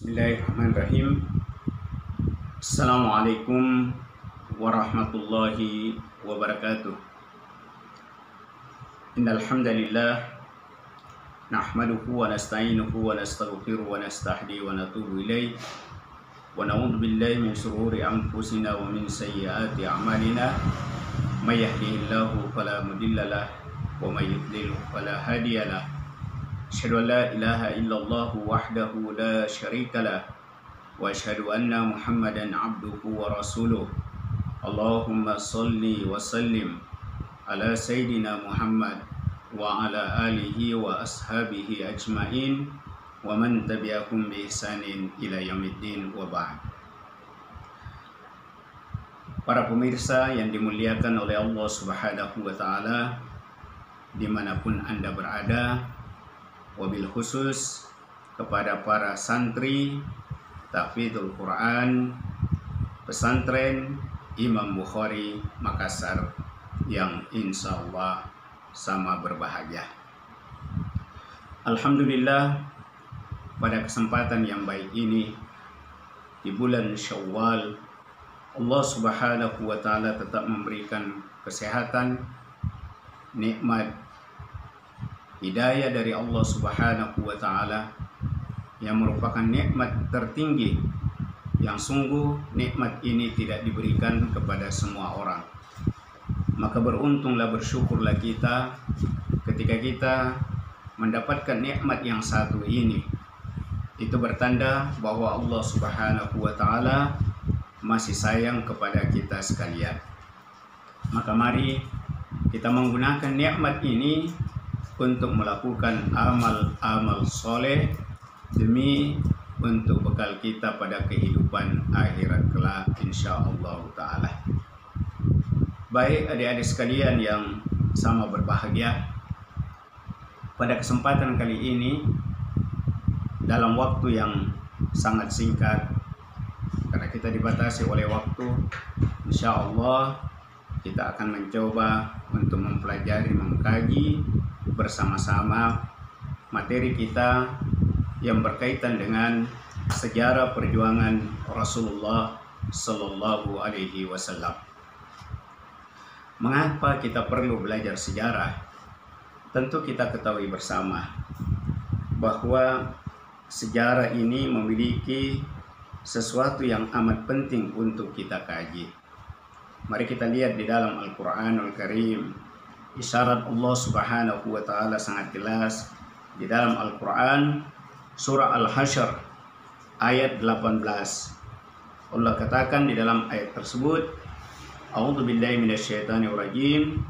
Bismillahirrahmanirrahim. Assalamualaikum warahmatullahi wabarakatuh. Innal hamdalillah nahmaduhu wa nasta'inuhu wa nastaghfiruhu wa nastahdi wa natubu ilaih wa na'udzu billahi min shururi anfusina wa min sayyiati a'malina may yahdihillahu fala mudilla lahu wa may yudlil fala hadiya lahu. Asyhadu an la ilaha illallah wahdahu la syarika lah wa asyhadu anna Muhammadan abduhu wa rasuluh. Allahumma salli wa sallim ala sayyidina Muhammad wa ala alihi wa ashabihi ajmain wa man tabi'ahum bi ihsanin ila yaumiddin wa ba'd. Para pemirsa yang dimuliakan oleh Allah Subhanahu wa taala dimanapun Anda berada, wabil khusus kepada para santri Tahfidzul Quran Pesantren Imam Bukhari Makassar yang insya Allah sama berbahagia. Alhamdulillah, pada kesempatan yang baik ini di bulan Syawal, Allah Subhanahu wa taala tetap memberikan kesehatan, nikmat, hidayah dari Allah Subhanahu wa taala yang merupakan nikmat tertinggi yang sungguh nikmat ini tidak diberikan kepada semua orang. Maka beruntunglah, bersyukurlah kita ketika kita mendapatkan nikmat yang satu ini. Itu bertanda bahwa Allah Subhanahu wa taala masih sayang kepada kita sekalian. Maka mari kita menggunakan nikmat ini untuk melakukan amal-amal soleh demi untuk bekal kita pada kehidupan akhirat kelak insyaallah ta'ala. Baik adik-adik sekalian yang sama berbahagia, pada kesempatan kali ini dalam waktu yang sangat singkat karena kita dibatasi oleh waktu, insyaallah kita akan mencoba untuk mempelajari, mengkaji bersama-sama materi kita yang berkaitan dengan sejarah perjuangan Rasulullah Sallallahu Alaihi Wasallam. Mengapa kita perlu belajar sejarah? Tentu kita ketahui bersama bahwa sejarah ini memiliki sesuatu yang amat penting untuk kita kaji. Mari kita lihat di dalam Al-Quranul Karim. Isyarat Allah Subhanahu wa taala sangat jelas di dalam Al-Qur'an surah Al-Hasyr ayat 18. Allah katakan di dalam ayat tersebut, A'udzu billahi minasyaitonir rajim,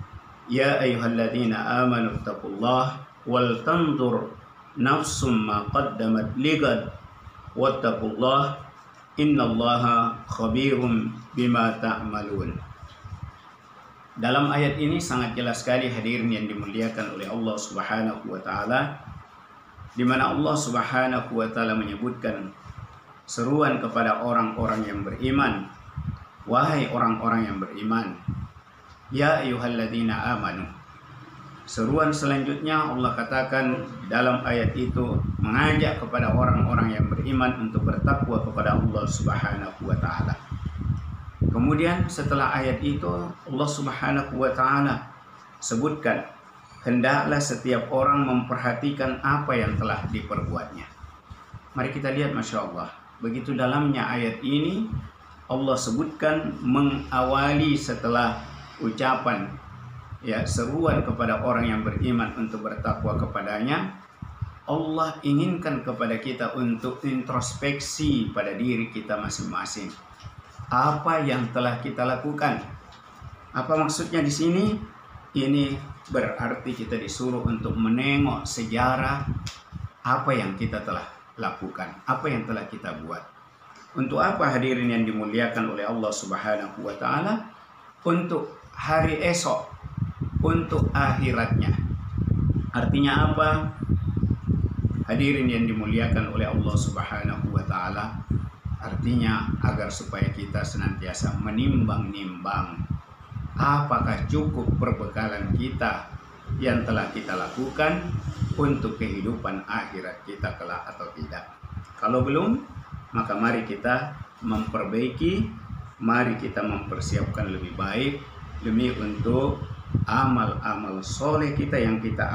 ya ayyuhalladzina amanu taqullaha wal tanzur nafsum ma qaddamat ligad wattaqullaha innallaha khabirum bima ta'malun. Dalam ayat ini sangat jelas sekali hadirin yang dimuliakan oleh Allah Subhanahu wa taala, di mana Allah Subhanahu wa taala menyebutkan seruan kepada orang-orang yang beriman. Wahai orang-orang yang beriman, ya ayyuhalladzina amanu. Seruan selanjutnya Allah katakan dalam ayat itu mengajak kepada orang-orang yang beriman untuk bertakwa kepada Allah Subhanahu wa taala. Kemudian setelah ayat itu Allah Subhanahu wa taala sebutkan hendaklah setiap orang memperhatikan apa yang telah diperbuatnya. Mari kita lihat, Masya Allah, begitu dalamnya ayat ini. Allah sebutkan mengawali setelah ucapan seruan kepada orang yang beriman untuk bertakwa kepadanya. Allah inginkan kepada kita untuk introspeksi pada diri kita masing-masing. Apa yang telah kita lakukan? Apa maksudnya di sini? Ini berarti kita disuruh untuk menengok sejarah apa yang kita telah lakukan, apa yang telah kita buat. Untuk apa hadirin yang dimuliakan oleh Allah Subhanahu wa taala? Untuk hari esok, untuk akhiratnya. Artinya apa? Hadirin yang dimuliakan oleh Allah Subhanahu wa taala, artinya agar supaya kita senantiasa menimbang-nimbang apakah cukup perbekalan kita yang telah kita lakukan untuk kehidupan akhirat kita kelak atau tidak. Kalau belum, maka mari kita memperbaiki, mari kita mempersiapkan lebih baik demi untuk amal-amal soleh kita yang kita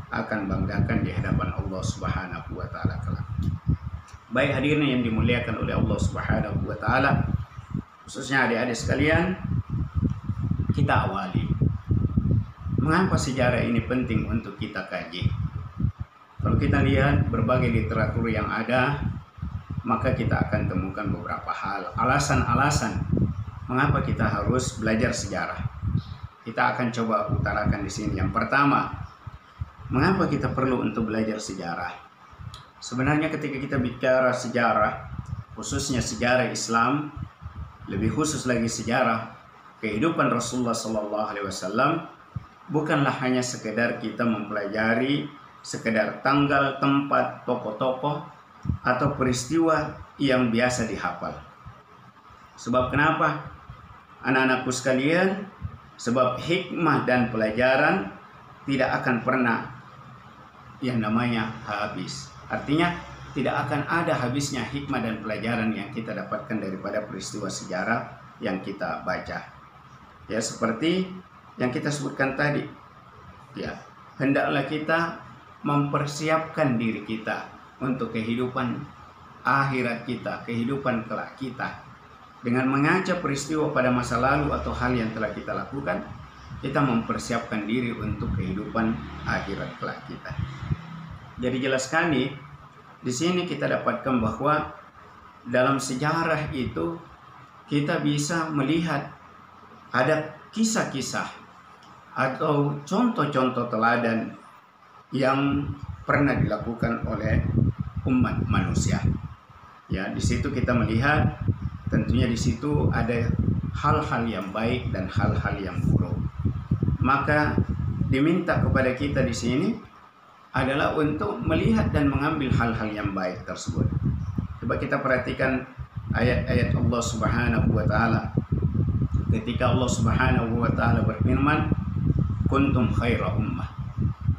akan banggakan di hadapan Allah Subhanahu wa taala kelak. Baik hadirin yang dimuliakan oleh Allah Subhanahu wa taala, khususnya adik-adik sekalian, kita awali. Mengapa sejarah ini penting untuk kita kaji? Kalau kita lihat berbagai literatur yang ada, maka kita akan temukan beberapa hal, alasan-alasan mengapa kita harus belajar sejarah. Kita akan coba utarakan di sini. Yang pertama, mengapa kita perlu untuk belajar sejarah? Sebenarnya ketika kita bicara sejarah, khususnya sejarah Islam, lebih khusus lagi sejarah kehidupan Rasulullah SAW, bukanlah hanya sekedar kita mempelajari sekedar tanggal, tempat, tokoh-tokoh, atau peristiwa yang biasa dihafal. Sebab kenapa? Anak-anakku sekalian, sebab hikmah dan pelajaran tidak akan pernah yang namanya habis. Artinya tidak akan ada habisnya hikmah dan pelajaran yang kita dapatkan daripada peristiwa sejarah yang kita baca. Ya, seperti yang kita sebutkan tadi. Ya, hendaklah kita mempersiapkan diri kita untuk kehidupan akhirat kita, kehidupan kelak kita. Dengan mengaca peristiwa pada masa lalu atau hal yang telah kita lakukan, kita mempersiapkan diri untuk kehidupan akhirat kelak kita. Jadi jelas sekali di sini kita dapatkan bahwa dalam sejarah itu kita bisa melihat ada kisah-kisah atau contoh-contoh teladan yang pernah dilakukan oleh umat manusia. Ya, di situ kita melihat tentunya di situ ada hal-hal yang baik dan hal-hal yang buruk. Maka diminta kepada kita di sini adalah untuk melihat dan mengambil hal-hal yang baik tersebut. Coba kita perhatikan ayat-ayat Allah Subhanahu wa taala. Ketika Allah Subhanahu wa taala berfirman, "Kuntum khaira ummah."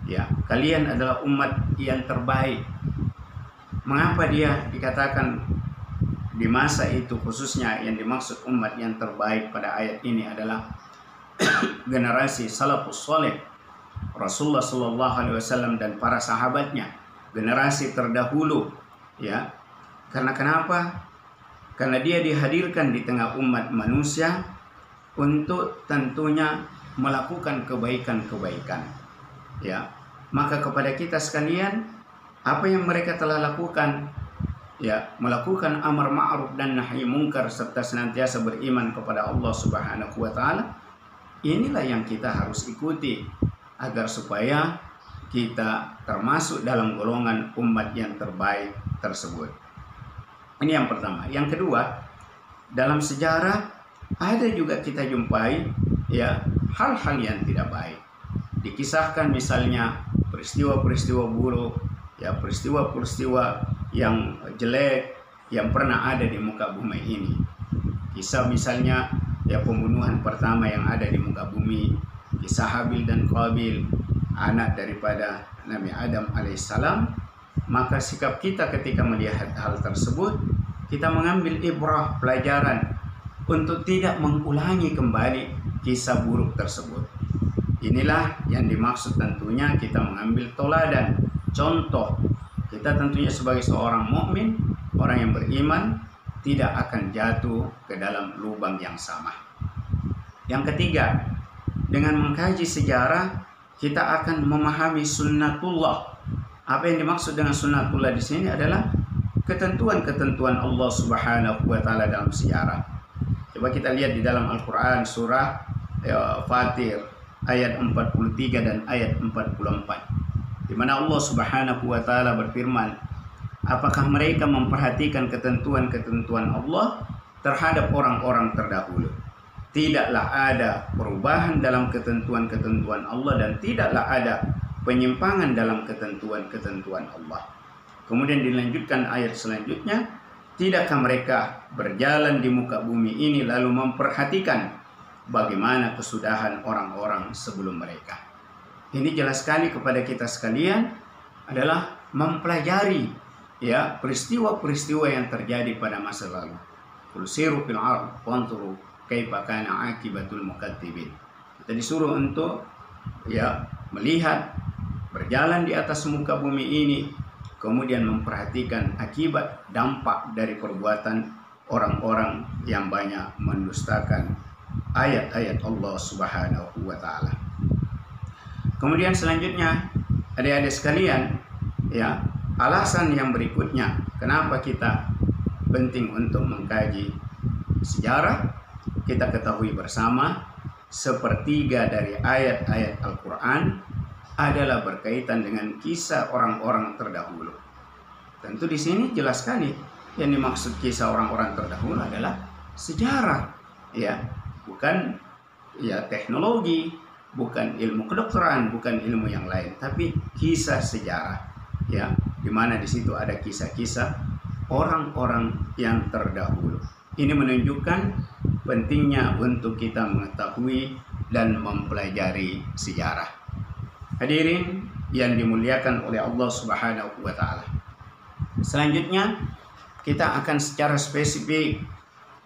Ya, kalian adalah umat yang terbaik. Mengapa dia dikatakan di masa itu, khususnya yang dimaksud umat yang terbaik pada ayat ini adalah generasi salafus soleh, Rasulullah SAW dan para sahabatnya, generasi terdahulu. Ya, karena kenapa? Karena dia dihadirkan di tengah umat manusia untuk tentunya melakukan kebaikan-kebaikan. Ya, maka kepada kita sekalian, apa yang mereka telah lakukan, ya, melakukan amar ma'ruf dan nahi mungkar serta senantiasa beriman kepada Allah Subhanahu wa taala, inilah yang kita harus ikuti agar supaya kita termasuk dalam golongan umat yang terbaik tersebut. Ini yang pertama. Yang kedua, dalam sejarah ada juga kita jumpai ya hal-hal yang tidak baik. Dikisahkan misalnya peristiwa-peristiwa buruk, ya peristiwa-peristiwa yang jelek yang pernah ada di muka bumi ini. Kisah misalnya ya pembunuhan pertama yang ada di muka bumi, kisah Habil dan Qabil, anak daripada Nabi Adam alaihissalam. Maka sikap kita ketika melihat hal tersebut, kita mengambil ibrah, pelajaran untuk tidak mengulangi kembali kisah buruk tersebut. Inilah yang dimaksud tentunya kita mengambil teladan, contoh. Kita tentunya sebagai seorang mukmin, orang yang beriman, tidak akan jatuh ke dalam lubang yang sama. Yang ketiga, dengan mengkaji sejarah, kita akan memahami sunnatullah. Apa yang dimaksud dengan sunnatullah di sini adalah ketentuan-ketentuan Allah Subhanahu wa taala dalam sejarah. Coba kita lihat di dalam Al-Qur'an surah Fatir ayat 43 dan ayat 44. Di mana Allah Subhanahu wa taala berfirman, apakah mereka memperhatikan ketentuan-ketentuan Allah terhadap orang-orang terdahulu? Tidaklah ada perubahan dalam ketentuan-ketentuan Allah dan tidaklah ada penyimpangan dalam ketentuan-ketentuan Allah. Kemudian dilanjutkan ayat selanjutnya, tidakkah mereka berjalan di muka bumi ini lalu memperhatikan bagaimana kesudahan orang-orang sebelum mereka? Ini jelas sekali kepada kita sekalian adalah mempelajari ya peristiwa-peristiwa yang terjadi pada masa lalu. Qul siru fil ardh wanzuru kaifa kana aqibatul mukatsibin. Kita disuruh untuk ya melihat, berjalan di atas muka bumi ini, kemudian memperhatikan akibat dampak dari perbuatan orang-orang yang banyak mendustakan ayat-ayat Allah Subhanahu wa taala. Kemudian selanjutnya, adik-adik sekalian, ya, alasan yang berikutnya kenapa kita penting untuk mengkaji sejarah, kita ketahui bersama sepertiga dari ayat-ayat Al-Qur'an adalah berkaitan dengan kisah orang-orang terdahulu. Tentu di sini jelas sekali yang dimaksud kisah orang-orang terdahulu adalah sejarah, ya, bukan ya teknologi, bukan ilmu kedokteran, bukan ilmu yang lain, tapi kisah sejarah, ya, di mana di situ ada kisah-kisah orang-orang yang terdahulu. Ini menunjukkan pentingnya untuk kita mengetahui dan mempelajari sejarah. Hadirin yang dimuliakan oleh Allah Subhanahu wa taala. Selanjutnya kita akan secara spesifik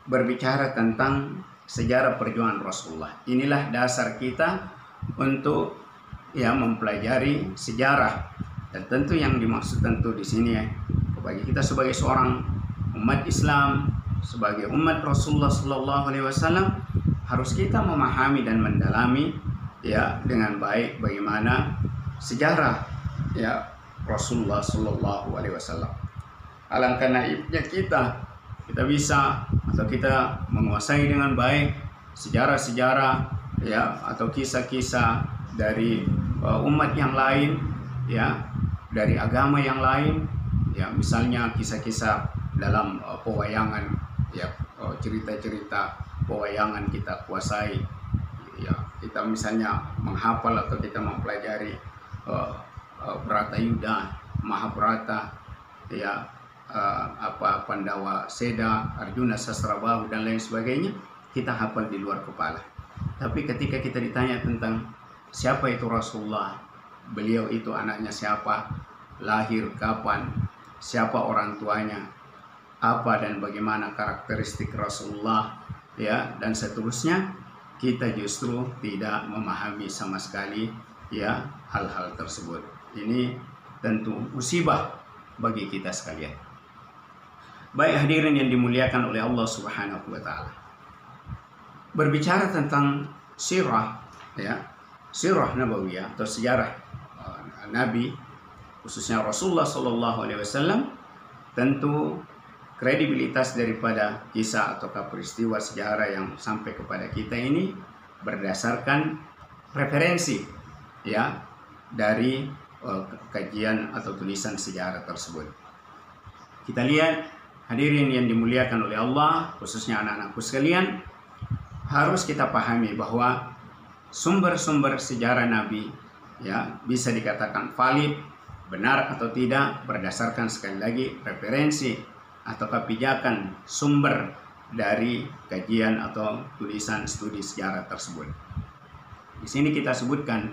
berbicara tentang sejarah perjuangan Rasulullah. Inilah dasar kita untuk ya mempelajari sejarah, dan tentu yang dimaksud tentu di sini ya, bagi kita sebagai seorang umat Islam, sebagai umat Rasulullah Sallallahu Alaihi Wasallam, harus kita memahami dan mendalami ya dengan baik bagaimana sejarah ya Rasulullah Sallallahu Alaihi Wasallam. Alangkah naibnya kita bisa atau kita menguasai dengan baik sejarah-sejarah ya atau kisah-kisah dari umat yang lain, ya, dari agama yang lain, ya, misalnya kisah-kisah dalam pewayangan, ya, cerita-cerita pewayangan kita kuasai, ya, kita misalnya menghafal atau kita mempelajari Bratayuda, Mahabharata, ya, Pandawa Seda, Arjuna Sasrabahu dan lain sebagainya, kita hafal di luar kepala. Tapi ketika kita ditanya tentang siapa itu Rasulullah, beliau itu anaknya siapa, lahir kapan, siapa orang tuanya, apa dan bagaimana karakteristik Rasulullah, ya, dan seterusnya, kita justru tidak memahami sama sekali ya hal-hal tersebut. Ini tentu musibah bagi kita sekalian. Baik hadirin yang dimuliakan oleh Allah Subhanahu wa taala. Berbicara tentang sirah, ya, sirah nabawiyah atau sejarah Nabi, khususnya Rasulullah Sallallahu Alaihi Wasallam, tentu kredibilitas daripada kisah atau peristiwa sejarah yang sampai kepada kita ini berdasarkan referensi, ya, dari kajian atau tulisan sejarah tersebut. Kita lihat hadirin yang dimuliakan oleh Allah, khususnya anak-anakku sekalian, harus kita pahami bahwa sumber-sumber sejarah Nabi ya bisa dikatakan valid, benar atau tidak berdasarkan sekali lagi referensi atau pijakan sumber dari kajian atau tulisan studi sejarah tersebut. Di sini kita sebutkan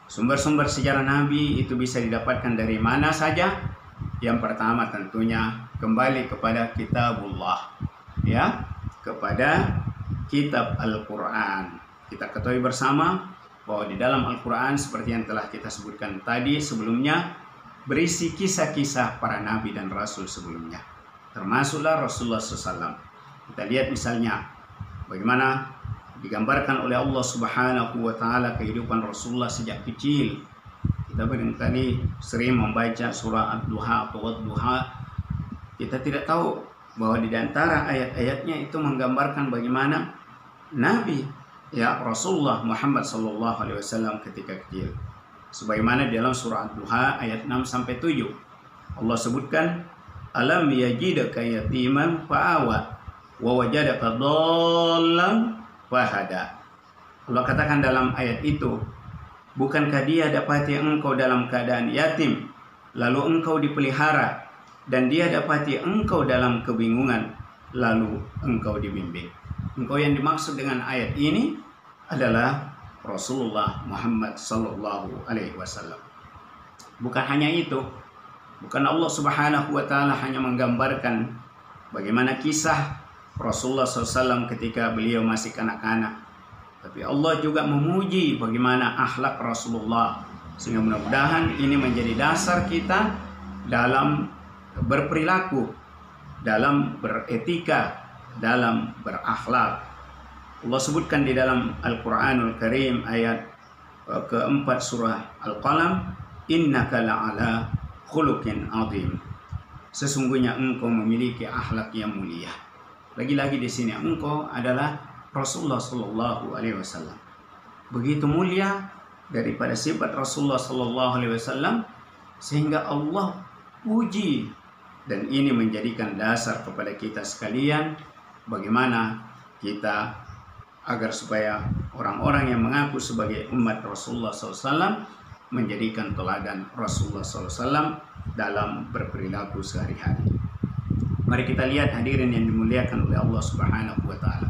sumber-sumber sejarah Nabi itu bisa didapatkan dari mana saja. Yang pertama tentunya kembali kepada kitabullah, ya, kepada kitab Al-Quran. Kita ketahui bersama bahwa di dalam Al-Quran seperti yang telah kita sebutkan tadi sebelumnya, berisi kisah-kisah para nabi dan rasul sebelumnya, termasuklah Rasulullah SAW. Kita lihat misalnya bagaimana digambarkan oleh Allah Subhanahu wa taala kehidupan Rasulullah sejak kecil. Kita barangkali sering membaca surah Ad-Duha atau Wad-Duha. Kita tidak tahu bahwa di antara ayat-ayatnya itu menggambarkan bagaimana Nabi ya Rasulullah Muhammad sallallahu alaihi wasallam ketika kecil. Sebagaimana di dalam surah Ad-Duha ayat 6 sampai 7. Allah sebutkan, "Alam yajidaka yatiman fa'awa wa wajadaka dhallan fahada." Allah katakan dalam ayat itu, bukankah dia dapati engkau dalam keadaan yatim, lalu engkau dipelihara, dan dia dapati engkau dalam kebingungan, lalu engkau dibimbing. Engkau yang dimaksud dengan ayat ini adalah Rasulullah Muhammad sallallahu alaihi wasallam. Bukan hanya itu, Bukan Allah Subhanahu wa Ta'ala hanya menggambarkan bagaimana kisah Rasulullah SAW ketika beliau masih kanak-kanak, tapi Allah juga memuji bagaimana akhlak Rasulullah, sehingga mudah-mudahan ini menjadi dasar kita dalam berperilaku, dalam beretika, dalam berakhlak. Allah sebutkan di dalam Al-Quranul Karim ayat keempat surah Al-Qalam, innaka la'ala khuluqin azim. Sesungguhnya engkau memiliki akhlak yang mulia. Lagi-lagi di sini engkau adalah Rasulullah Sallallahu Alaihi Wasallam. Begitu mulia daripada sifat Rasulullah Sallallahu Alaihi Wasallam, sehingga Allah puji, dan ini menjadikan dasar kepada kita sekalian bagaimana kita agar supaya orang-orang yang mengaku sebagai umat Rasulullah SAW menjadikan teladan Rasulullah SAW dalam berperilaku sehari-hari. Mari kita lihat hadirin yang dimuliakan oleh Allah Subhanahu wa Ta'ala,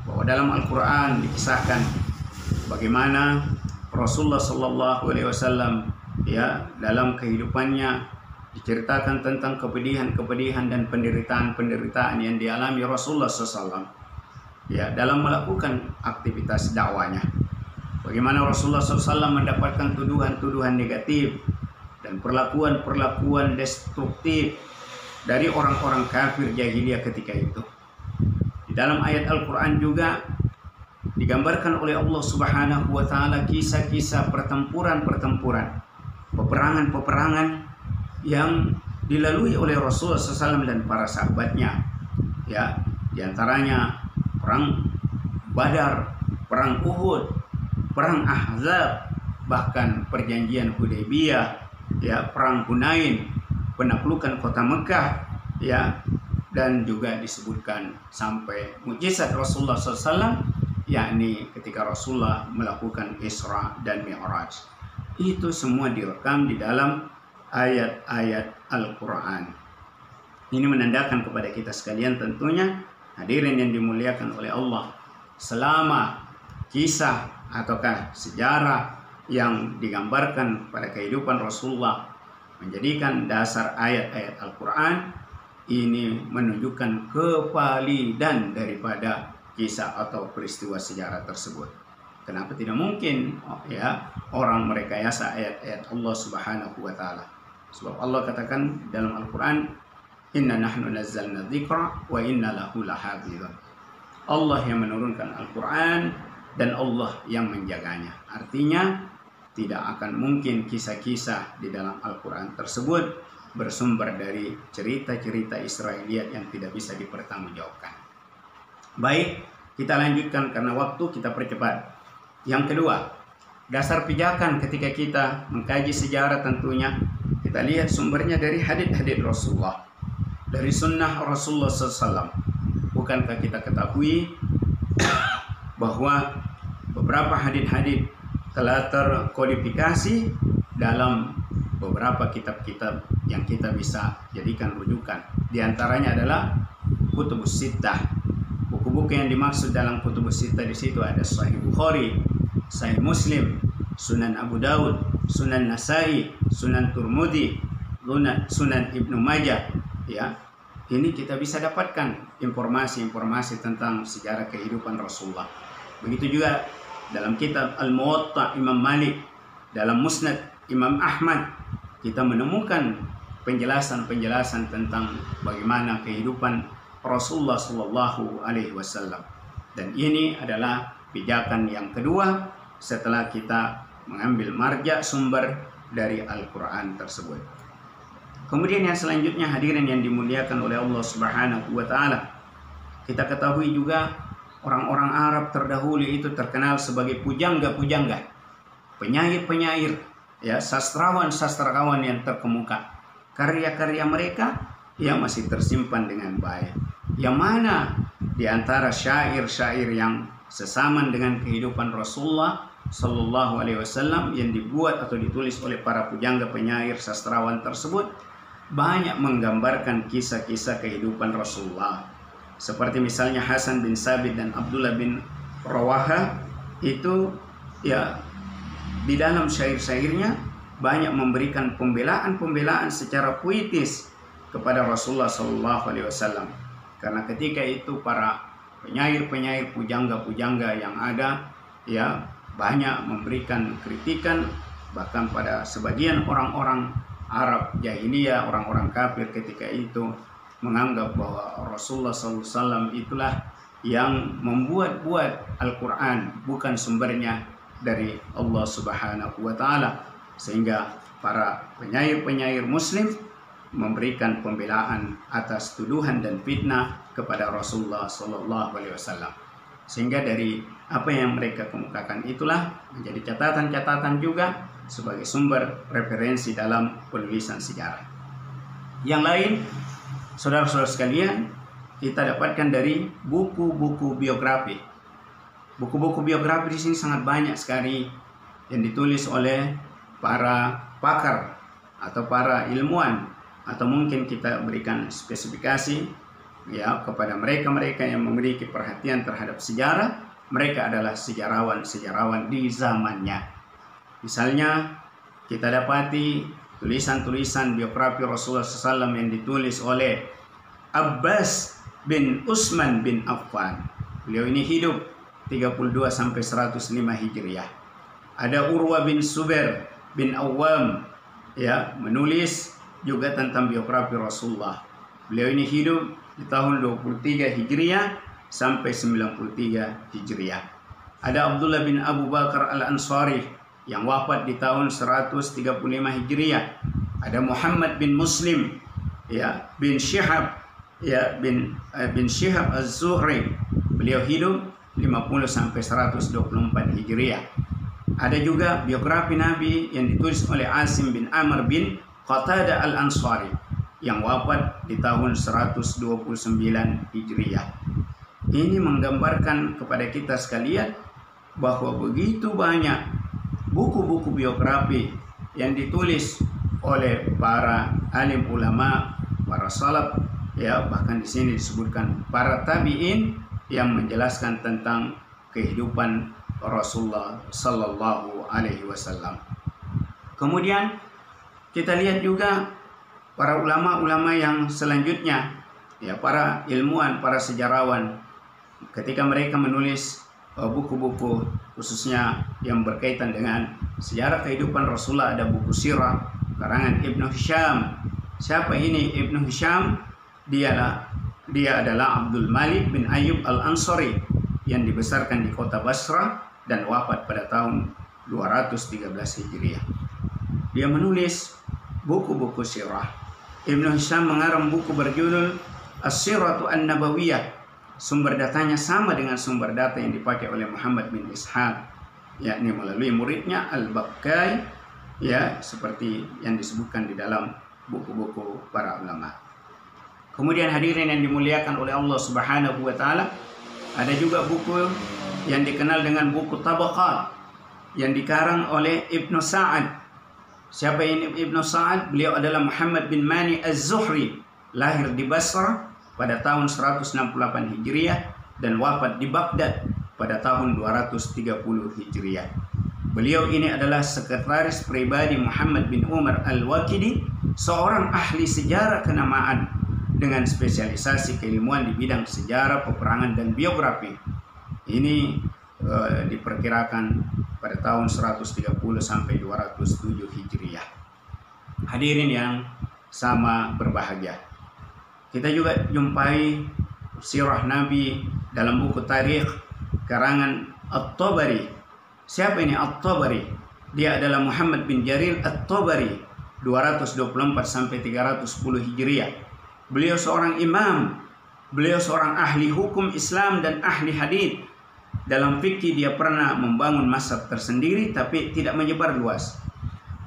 bahwa dalam Al-Quran dikisahkan bagaimana Rasulullah SAW dalam kehidupannya diceritakan tentang kepedihan-kepedihan dan penderitaan-penderitaan yang dialami Rasulullah SAW dalam melakukan aktivitas dakwanya. Bagaimana Rasulullah SAW mendapatkan tuduhan-tuduhan negatif dan perlakuan-perlakuan destruktif dari orang-orang kafir jahiliyah ketika itu. Di dalam ayat Al-Quran juga digambarkan oleh Allah Subhanahu wa Ta'ala kisah-kisah pertempuran-pertempuran, peperangan-peperangan yang dilalui oleh Rasulullah SAW dan para sahabatnya. Di antaranya perang Badar, perang Uhud, perang Ahzab, bahkan perjanjian Hudaybiyah, perang Hunain, penaklukan kota Mekah, dan juga disebutkan sampai mukjizat Rasulullah SAW, yakni ketika Rasulullah melakukan Isra dan Mi'raj. Itu semua direkam di dalam ayat-ayat Al-Quran. Ini menandakan kepada kita sekalian tentunya, hadirin yang dimuliakan oleh Allah, selama kisah ataukah sejarah yang digambarkan pada kehidupan Rasulullah menjadikan dasar ayat-ayat Al-Quran, ini menunjukkan kevalidan daripada kisah atau peristiwa sejarah tersebut. Kenapa tidak mungkin orang merekayasa ayat-ayat Allah Subhanahu wa Ta'ala? Sebab Allah katakan dalam Al-Quran, inna nahnu nazzalna dzikra wa inna lahu lahafizun. Allah yang menurunkan Al-Quran dan Allah yang menjaganya. Artinya tidak akan mungkin kisah-kisah di dalam Al-Quran tersebut bersumber dari cerita-cerita Israiliyat yang tidak bisa dipertanggungjawabkan. Baik, kita lanjutkan karena waktu kita percepat. Yang kedua, dasar pijakan ketika kita mengkaji sejarah tentunya kita lihat sumbernya dari hadits-hadits Rasulullah, dari sunnah Rasulullah SAW. Bukankah kita ketahui bahwa beberapa hadits-hadits telah terkodifikasi dalam beberapa kitab-kitab yang kita bisa jadikan rujukan. Di antaranya adalah Kutubus Sittah. Buku-buku yang dimaksud dalam Kutubus Sittah di situ ada Sahih Bukhari, Sahih Muslim, Sunan Abu Daud, Sunan Nasai, Sunan Turmudi, Sunan Ibnu Majah. Ini kita bisa dapatkan informasi-informasi tentang sejarah kehidupan Rasulullah. Begitu juga dalam kitab Al-Muwatta Imam Malik, dalam Musnad Imam Ahmad, kita menemukan penjelasan-penjelasan tentang bagaimana kehidupan Rasulullah Sallallahu Alaihi Wasallam. Dan ini adalah pijakan yang kedua setelah kita mengambil marja sumber dari Al-Quran tersebut. Kemudian yang selanjutnya, hadirin yang dimuliakan oleh Allah Subhanahu wa Ta'ala, kita ketahui juga orang-orang Arab terdahulu itu terkenal sebagai pujangga-pujangga, penyair-penyair, sastrawan-sastrakawan yang terkemuka. Karya-karya mereka yang masih tersimpan dengan baik. Yang mana di antara syair-syair yang sesaman dengan kehidupan Rasulullah Sallallahu Alaihi Wasallam yang dibuat atau ditulis oleh para pujangga penyair sastrawan tersebut banyak menggambarkan kisah-kisah kehidupan Rasulullah. Seperti misalnya Hasan bin Sabit dan Abdullah bin Rawaha itu di dalam syair-syairnya banyak memberikan pembelaan-pembelaan secara puitis kepada Rasulullah SAW. Karena ketika itu para penyair-penyair, pujangga-pujangga yang ada ya banyak memberikan kritikan, bahkan pada sebagian orang-orang Arab jahiliyah, orang-orang kafir ketika itu menganggap bahwa Rasulullah SAW itulah yang membuat-buat Al-Quran, bukan sumbernya dari Allah Subhanahu wa Ta'ala, sehingga para penyair-penyair Muslim memberikan pembelaan atas tuduhan dan fitnah kepada Rasulullah SAW. Sehingga dari apa yang mereka kemukakan itulah menjadi catatan-catatan juga sebagai sumber referensi dalam penulisan sejarah. Yang lain, saudara-saudara sekalian, kita dapatkan dari buku-buku biografi. Buku-buku biografi di sini sangat banyak sekali yang ditulis oleh para pakar atau para ilmuwan, atau mungkin kita berikan spesifikasi ya kepada mereka-mereka yang memiliki perhatian terhadap sejarah. Mereka adalah sejarawan-sejarawan di zamannya. Misalnya kita dapati tulisan-tulisan biografi Rasulullah SAW yang ditulis oleh Abbas bin Utsman bin Affan. Beliau ini hidup 32 sampai 105 Hijriah. Ada Urwa bin Zubair bin Awam ya menulis juga tentang biografi Rasulullah. Beliau ini hidup di tahun 23 Hijriah sampai 93 Hijriah. Ada Abdullah bin Abu Bakar Al-Ansari yang wafat di tahun 135 Hijriah. Ada Muhammad bin Muslim ya bin Syihab ya bin Syihab Az-Zuhri. Beliau hidup 50 sampai 124 Hijriah. Ada juga biografi Nabi yang ditulis oleh Asim bin Amr bin Qatadah Al-Ansari yang wafat di tahun 129 Hijriah. Ini menggambarkan kepada kita sekalian bahwa begitu banyak buku-buku biografi yang ditulis oleh para alim ulama, para salaf, ya bahkan di sini disebutkan para tabi'in yang menjelaskan tentang kehidupan Rasulullah Sallallahu Alaihi Wasallam. Kemudian kita lihat juga para ulama-ulama yang selanjutnya, ya para ilmuwan, para sejarawan, ketika mereka menulis buku-buku khususnya yang berkaitan dengan sejarah kehidupan Rasulullah. Ada buku sirah karangan Ibnu Hisham. Siapa ini Ibnu Hisham? Dia adalah Abdul Malik bin Ayyub Al-Ansari yang dibesarkan di kota Basra dan wafat pada tahun 213 Hijriah. Dia menulis buku-buku sirah. Ibnu Hisham mengarang buku berjudul As-Siratu An-Nabawiyah. Sumber datanya sama dengan sumber data yang dipakai oleh Muhammad bin Ishaq, yakni melalui muridnya Al-Baqai, ya seperti yang disebutkan di dalam buku-buku para ulama. Kemudian hadirin yang dimuliakan oleh Allah Subhanahu wa Ta'ala, ada juga buku yang dikenal dengan buku Tabaqat yang dikarang oleh Ibnu Sa'ad. Siapa ini Ibnu Sa'ad? Beliau adalah Muhammad bin Mani Az-Zuhri, lahir di Basra pada tahun 168 Hijriah dan wafat di Baghdad pada tahun 230 Hijriah. Beliau ini adalah sekretaris pribadi Muhammad bin Umar Al-Waqidi, seorang ahli sejarah kenamaan dengan spesialisasi keilmuan di bidang sejarah, peperangan, dan biografi. Ini diperkirakan pada tahun 130 sampai 207 Hijriah. Hadirin yang sama berbahagia, kita juga jumpai sirah Nabi dalam buku tarikh karangan At-Tabari. Siapa ini At-Tabari? Dia adalah Muhammad bin Jarir At-Tabari, 224 sampai 310 Hijriah. Beliau seorang imam, beliau seorang ahli hukum Islam dan ahli hadis. Dalam fikih dia pernah membangun mazhab tersendiri tapi tidak menyebar luas.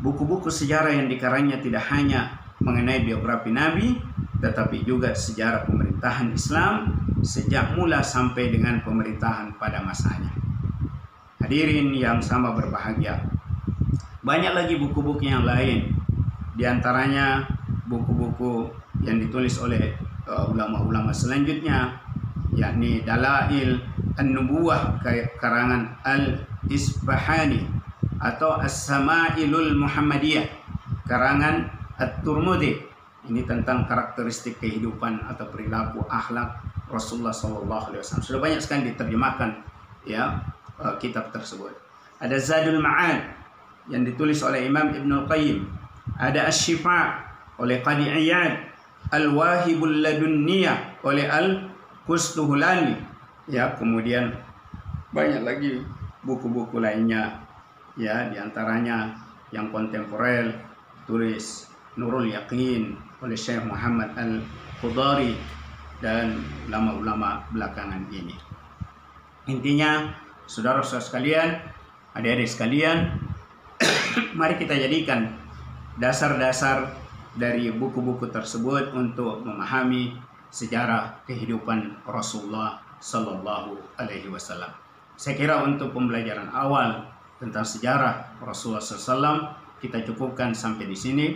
Buku-buku sejarah yang dikarangnya tidak hanya mengenai biografi Nabi, tetapi juga sejarah pemerintahan Islam sejak mula sampai dengan pemerintahan pada masanya. Hadirin yang sama berbahagia, banyak lagi buku-buku yang lain. Di antaranya buku-buku yang ditulis oleh ulama-ulama selanjutnya, yakni Dalail An-Nubuwah karangan Al-Isbahani, atau As-Sama'ilul Muhammadiyah karangan At-Turmudi. Ini tentang karakteristik kehidupan atau perilaku akhlak Rasulullah SAW. Sudah banyak sekali diterjemahkan ya kitab tersebut. Ada Zadul Ma'ad yang ditulis oleh Imam Ibnul Qayyim. Ada Asy-Syifa oleh Qadi Iyad. Al-Wahibul Ladunniyah oleh Al-Kustuhulani. Ya, kemudian banyak lagi buku-buku lainnya ya, diantaranya yang kontemporer tulis Nurul Yaqin oleh Syekh Muhammad Al-Khudari dan ulama-ulama belakangan ini. Intinya, saudara-saudara sekalian, adik-adik sekalian, mari kita jadikan dasar-dasar dari buku-buku tersebut untuk memahami sejarah kehidupan Rasulullah Sallallahu Alaihi Wasallam. Saya kira untuk pembelajaran awal tentang sejarah Rasulullah SAW kita cukupkan sampai di sini.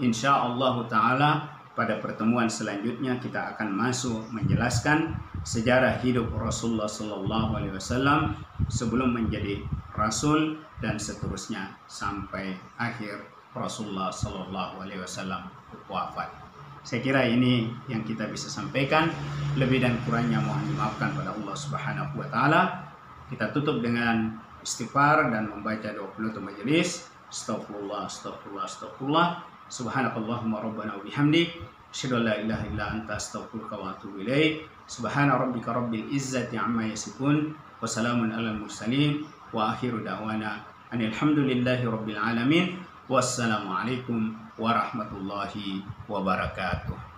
Insya Allah Ta'ala pada pertemuan selanjutnya kita akan masuk menjelaskan sejarah hidup Rasulullah Sallallahu Alaihi Wasallam sebelum menjadi Rasul dan seterusnya sampai akhir Rasulullah Sallallahu Alaihi Wasallam wafat. Saya kira ini yang kita bisa sampaikan. Lebih dan kurangnya mohon dimaafkan pada Allah Subhanahu Wa Taala. Kita tutup dengan istighfar dan membaca doa penutup majelis. Astagfirullah, astagfirullah, astagfirullah. Subhanakallahumma rabbana wa bihamdik, asyhadu an la ilaha illa anta, astaghfiruka wa atubu ilaik. Subhana rabbika rabbil izzati amma yasifun, wa salamun alal mursalin, wa akhiru da'wana anil hamdulillahi rabbil alamin. Wassalamualaikum warahmatullahi wabarakatuh.